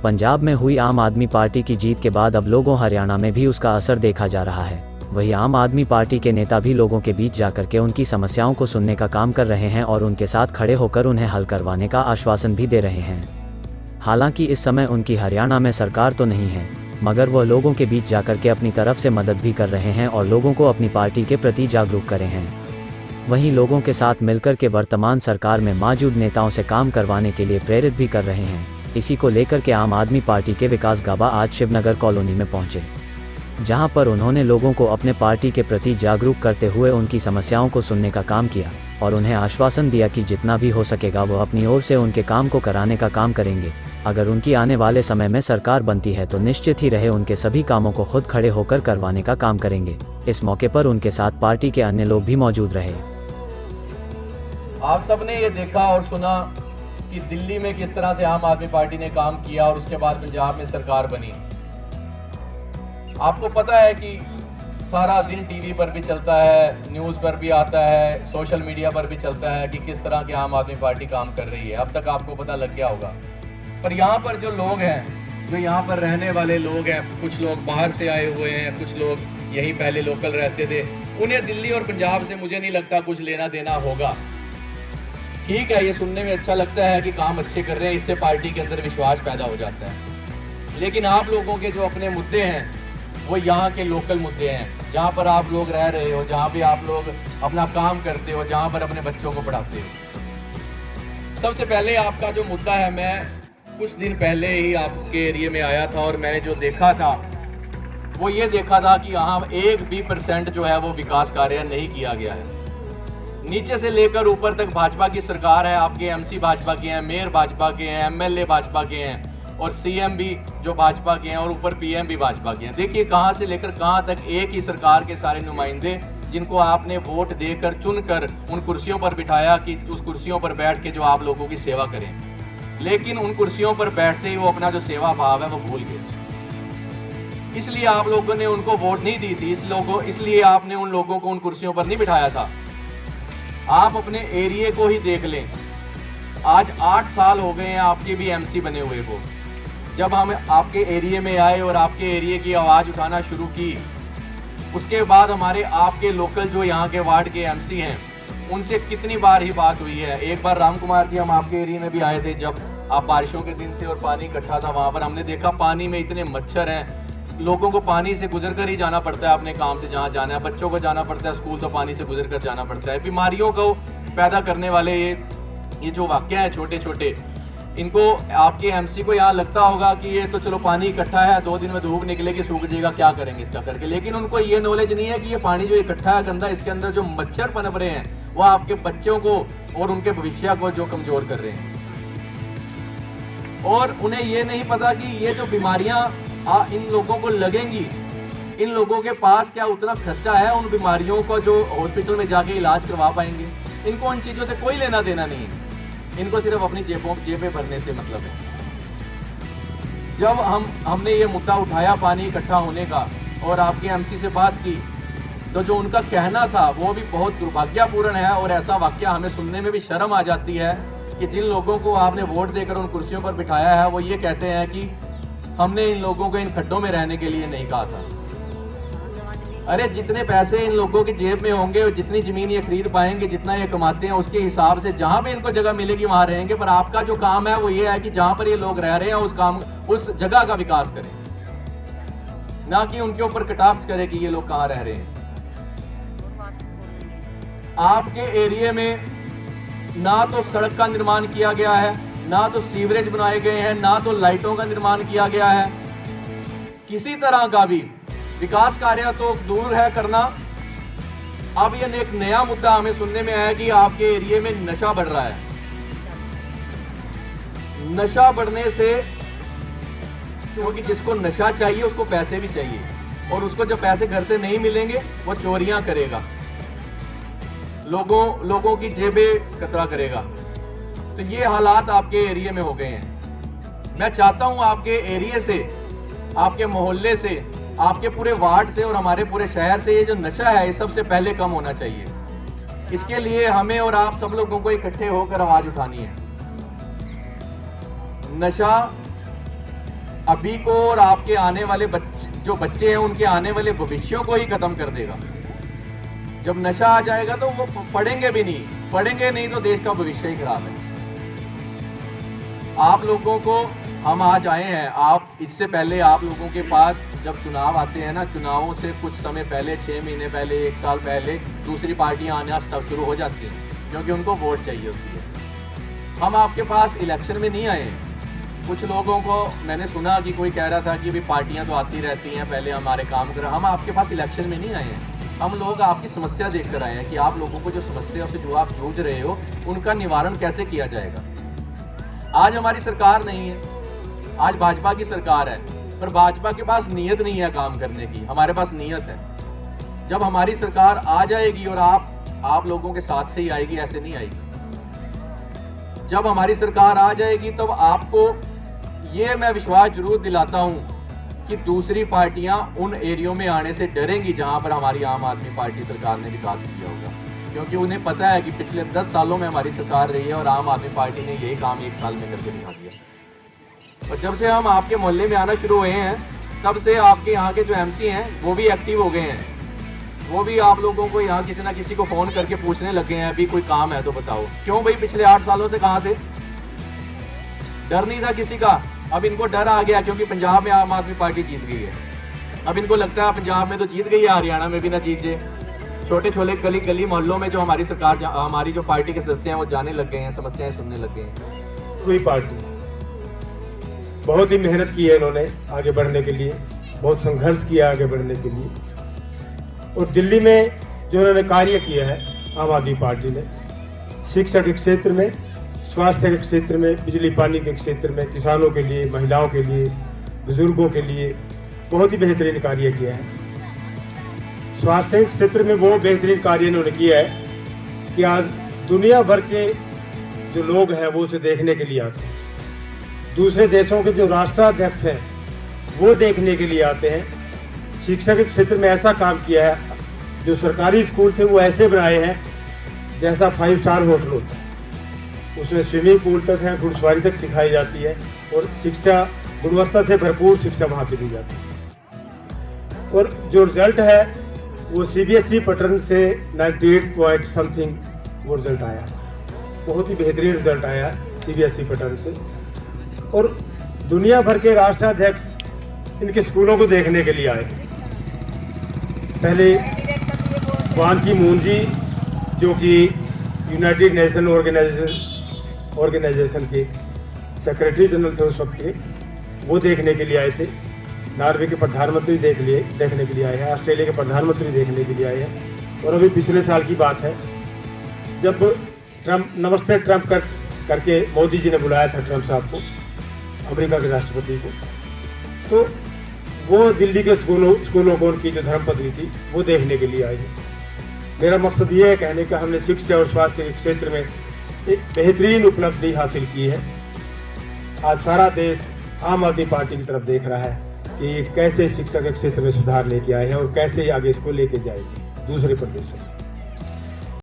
पंजाब में हुई आम आदमी पार्टी की जीत के बाद अब लोगों हरियाणा में भी उसका असर देखा जा रहा है। वहीं आम आदमी पार्टी के नेता भी लोगों के बीच जाकर के उनकी समस्याओं को सुनने का काम कर रहे हैं और उनके साथ खड़े होकर उन्हें हल करवाने का आश्वासन भी दे रहे हैं। हालांकि इस समय उनकी हरियाणा में सरकार तो नहीं है, मगर वह लोगों के बीच जाकर के अपनी तरफ से मदद भी कर रहे हैं और लोगों को अपनी पार्टी के प्रति जागरूक कर रहे हैं। वहीं लोगों के साथ मिलकर के वर्तमान सरकार में मौजूद नेताओं से काम करवाने के लिए प्रेरित भी कर रहे हैं। इसी को लेकर के आम आदमी पार्टी के विकास गाबा आज शिवनगर कॉलोनी में पहुंचे, जहां पर उन्होंने लोगों को अपने पार्टी के प्रति जागरूक करते हुए उनकी समस्याओं को सुनने का काम किया और उन्हें आश्वासन दिया कि जितना भी हो सकेगा वो अपनी ओर से उनके काम को कराने का काम करेंगे। अगर उनकी आने वाले समय में सरकार बनती है तो निश्चित ही रहे उनके सभी कामों को खुद खड़े होकर करवाने का काम करेंगे। इस मौके पर उनके साथ पार्टी के अन्य लोग भी मौजूद रहे। आप सबने ये देखा और सुना कि दिल्ली में किस तरह से आम आदमी पार्टी ने काम किया और उसके बाद पंजाब में सरकार बनी। आपको पता है कि सारा दिन टीवी पर भी चलता है, न्यूज़ पर भी आता है, सोशल मीडिया पर भी चलता है कि किस तरह की आम आदमी पार्टी काम कर रही है। अब तक आपको पता लग गया होगा। पर यहाँ पर जो लोग हैं, जो यहाँ पर रहने वाले लोग हैं, कुछ लोग बाहर से आए हुए हैं, कुछ लोग यहीं पहले लोकल रहते थे, उन्हें दिल्ली और पंजाब से मुझे नहीं लगता कुछ लेना देना होगा। ठीक है, ये सुनने में अच्छा लगता है कि काम अच्छे कर रहे हैं, इससे पार्टी के अंदर विश्वास पैदा हो जाता है। लेकिन आप लोगों के जो अपने मुद्दे हैं वो यहाँ के लोकल मुद्दे हैं, जहाँ पर आप लोग रह रहे हो, जहाँ पे आप लोग अपना काम करते हो, जहाँ पर अपने बच्चों को पढ़ाते हो। सबसे पहले आपका जो मुद्दा है, मैं कुछ दिन पहले ही आपके एरिया में आया था और मैंने जो देखा था वो ये देखा था कि यहाँ 1 भी % जो है वो विकास कार्य नहीं किया गया है। नीचे से लेकर ऊपर तक भाजपा की सरकार है, आपके MC भाजपा के हैं, मेयर भाजपा के हैं, MLA भाजपा के हैं और CM भी जो भाजपा के हैं और ऊपर PM भी भाजपा के हैं। देखिए कहाँ से लेकर कहाँ तक एक ही सरकार के सारे नुमाइंदे, जिनको आपने वोट देकर चुनकर उन कुर्सियों पर बिठाया कि उस कुर्सियों पर बैठ के जो आप लोगों की सेवा करें, लेकिन उन कुर्सियों पर बैठते ही वो अपना जो सेवा भाव है वो भूल गए। इसलिए आप लोगों ने उनको वोट नहीं दी थी, इसलिए आपने उन लोगों को उन कुर्सियों पर नहीं बिठाया था। आप अपने एरिया को ही देख लें, आज 8 साल हो गए हैं आपके भी MC बने हुए को। जब हम आपके एरिया में आए और आपके एरिया की आवाज़ उठाना शुरू की, उसके बाद हमारे आपके लोकल जो यहाँ के वार्ड के MC हैं उनसे कितनी बार ही बात हुई है। एक बार राम कुमार जी हम आपके एरिया में भी आए थे, जब आप बारिशों के दिन थे और पानी इकट्ठा था, वहाँ पर हमने देखा पानी में इतने मच्छर हैं, लोगों को पानी से गुजर कर ही जाना पड़ता है अपने काम से जहाँ जाना है, बच्चों को जाना पड़ता है स्कूल तो पानी से गुजर कर जाना पड़ता है। बीमारियों को पैदा करने वाले ये जो वाक़या है छोटे छोटे, इनको आपके MC को यहाँ लगता होगा कि ये तो चलो पानी इकट्ठा है, 2 दिन में धूप निकलेगी सूख जाएगा, क्या करेंगे इसका करके। लेकिन उनको ये नॉलेज नहीं है कि ये पानी जो इकट्ठा है गंदा, इसके अंदर जो मच्छर पनप रहे हैं वो आपके बच्चों को और उनके भविष्य को जो कमज़ोर कर रहे हैं। और उन्हें ये नहीं पता कि ये जो बीमारियां इन लोगों को लगेंगी, इन लोगों के पास क्या उतना खर्चा है उन बीमारियों को जो हॉस्पिटल में जाके इलाज करवा पाएंगे। इनको उन चीज़ों से कोई लेना देना नहीं है, इनको सिर्फ अपनी जेबें भरने से मतलब है। जब हमने ये मुद्दा उठाया पानी इकट्ठा होने का और आपके MC से बात की, तो जो उनका कहना था वो भी बहुत दुर्भाग्यपूर्ण है। और ऐसा वाकया हमें सुनने में भी शर्म आ जाती है कि जिन लोगों को आपने वोट देकर उन कुर्सियों पर बिठाया है वो ये कहते हैं कि हमने इन लोगों को इन खड्डों में रहने के लिए नहीं कहा था। अरे जितने पैसे इन लोगों की जेब में होंगे, जितनी ज़मीन ये खरीद पाएंगे, जितना ये कमाते हैं, उसके हिसाब से जहाँ पे इनको जगह मिलेगी वहाँ रहेंगे। पर आपका जो काम है वो ये है कि जहाँ पर ये लोग रह रहे हैं उस जगह का विकास करें, ना कि उनके ऊपर कटाक्ष करें कि ये लोग कहाँ रह रहे हैं। आपके एरिया में ना तो सड़क का निर्माण किया गया है, ना तो सीवरेज बनाए गए हैं, ना तो लाइटों का निर्माण किया गया है। किसी तरह का भी विकास कार्य तो दूर है करना। अब ये एक नया मुद्दा हमें सुनने में आया कि आपके एरिया में नशा बढ़ रहा है। नशा बढ़ने से, क्योंकि जिसको नशा चाहिए उसको पैसे भी चाहिए, और उसको जब पैसे घर से नहीं मिलेंगे वो चोरियां करेगा, लोगों की जेबें कतरा करेगा। तो ये हालात आपके एरिया में हो गए हैं। मैं चाहता हूं आपके एरिया से, आपके मोहल्ले से, आपके पूरे वार्ड से और हमारे पूरे शहर से ये जो नशा है ये सबसे पहले कम होना चाहिए। इसके लिए हमें और आप सब लोगों को इकट्ठे होकर आवाज उठानी है। नशा अभी को और आपके आने वाले जो बच्चे हैं उनके आने वाले भविष्यों को ही खत्म कर देगा। जब नशा आ जाएगा तो वो पढ़ेंगे भी नहीं, पढ़ेंगे नहीं तो देश का भविष्य ही खराब है। आप लोगों को हम आज आए हैं, आप इससे पहले आप लोगों के पास जब चुनाव आते हैं ना, चुनावों से कुछ समय पहले, 6 महीने पहले, 1 साल पहले दूसरी पार्टियां आना तब शुरू हो जाती हैं क्योंकि उनको वोट चाहिए होती है। हम आपके पास इलेक्शन में नहीं आए हैं। कुछ लोगों को मैंने सुना कि कोई कह रहा था कि भी पार्टियां तो आती रहती हैं, पहले हमारे काम कर। हम आपके पास इलेक्शन में नहीं आए हैं, हम लोग आपकी समस्या देख कर आए हैं कि आप लोगों को जो समस्या से जो आप जूझ रहे हो उनका निवारण कैसे किया जाएगा। आज हमारी सरकार नहीं है, आज भाजपा की सरकार है, पर भाजपा के पास नीयत नहीं है काम करने की, हमारे पास नीयत है। जब हमारी सरकार आ जाएगी और आप लोगों के साथ से ही आएगी, ऐसे नहीं आएगी। जब हमारी सरकार आ जाएगी तब आपको ये मैं विश्वास जरूर दिलाता हूं कि दूसरी पार्टियां उन एरियो में आने से डरेंगी जहां पर हमारी आम आदमी पार्टी सरकार ने विकास किया होगा, क्योंकि उन्हें पता है कि पिछले 10 सालों में हमारी सरकार रही है और आम आदमी पार्टी ने यही काम 1 साल में करके दिखा दिया। और जब से हम आपके मोहल्ले में आना शुरू हुए हैं तब से आपके यहाँ के जो MC हैं वो भी एक्टिव हो गए हैं। वो भी आप लोगों को यहाँ किसी ना किसी को फ़ोन करके पूछने लगे हैं अभी कोई काम है तो बताओ। क्यों भाई, पिछले 8 सालों से कहाँ थे? डर नहीं था किसी का। अब इनको डर आ गया क्योंकि पंजाब में आम आदमी पार्टी जीत गई है। अब इनको लगता है पंजाब में तो जीत गई है, हरियाणा में भी ना जीत जाए। छोटे छोटे गली गली मोहल्लों में जो हमारी सरकार, हमारी जो पार्टी के सदस्य हैं वो जाने लग गए हैं, समस्याएं सुनने लग गए हैं। कोई पार्टी बहुत ही मेहनत की है इन्होंने आगे बढ़ने के लिए, बहुत संघर्ष किया आगे बढ़ने के लिए। और दिल्ली में जो उन्होंने कार्य किया है आम आदमी पार्टी ने, शिक्षा के क्षेत्र में, स्वास्थ्य के क्षेत्र में, बिजली पानी के क्षेत्र में, किसानों के लिए, महिलाओं के लिए, बुजुर्गों के लिए बहुत ही बेहतरीन कार्य किया है। स्वास्थ्य के क्षेत्र में वो बेहतरीन कार्य इन्होंने किया है कि आज दुनिया भर के जो लोग हैं वो उसे देखने के लिए आते हैं। दूसरे देशों के जो राष्ट्राध्यक्ष हैं वो देखने के लिए आते हैं। शिक्षा के क्षेत्र में ऐसा काम किया है, जो सरकारी स्कूल थे वो ऐसे बनाए हैं जैसा 5 स्टार होटल होता है। उसमें स्विमिंग पूल तक है, घुड़सवारी तक सिखाई जाती है और शिक्षा, गुणवत्ता से भरपूर शिक्षा वहाँ पे दी जाती है। और जो रिजल्ट है वो CBSE पैटर्न से 98 पॉइंट समथिंग वो रिजल्ट आया, बहुत ही बेहतरीन रिजल्ट आया CBSE पैटर्न से। और दुनिया भर के राष्ट्राध्यक्ष इनके स्कूलों को देखने के लिए आए। पहले बान की मून जी जो कि यूनाइटेड नेशन ऑर्गेनाइजेशन के सेक्रेटरी जनरल थे उस वक्त के, वो देखने के लिए आए थे। नॉर्वे के प्रधानमंत्री देखने के लिए आए हैं, ऑस्ट्रेलिया के प्रधानमंत्री देखने के लिए आए हैं। और अभी पिछले साल की बात है जब ट्रम्प, नमस्ते ट्रम्प करके मोदी जी ने बुलाया था ट्रम्प साहब को, अमेरिका के राष्ट्रपति को, तो वो दिल्ली के स्कूलों को उनकी जो धर्मपत्नी थी वो देखने के लिए आए हैं। मेरा मकसद ये है कहने का, हमने शिक्षा और स्वास्थ्य के क्षेत्र में एक बेहतरीन उपलब्धि हासिल की है। आज सारा देश आम आदमी पार्टी की तरफ देख रहा है कि कैसे शिक्षा के क्षेत्र में सुधार लेके आए हैं और कैसे आगे इसको लेके जाएंगे दूसरे प्रदेशों।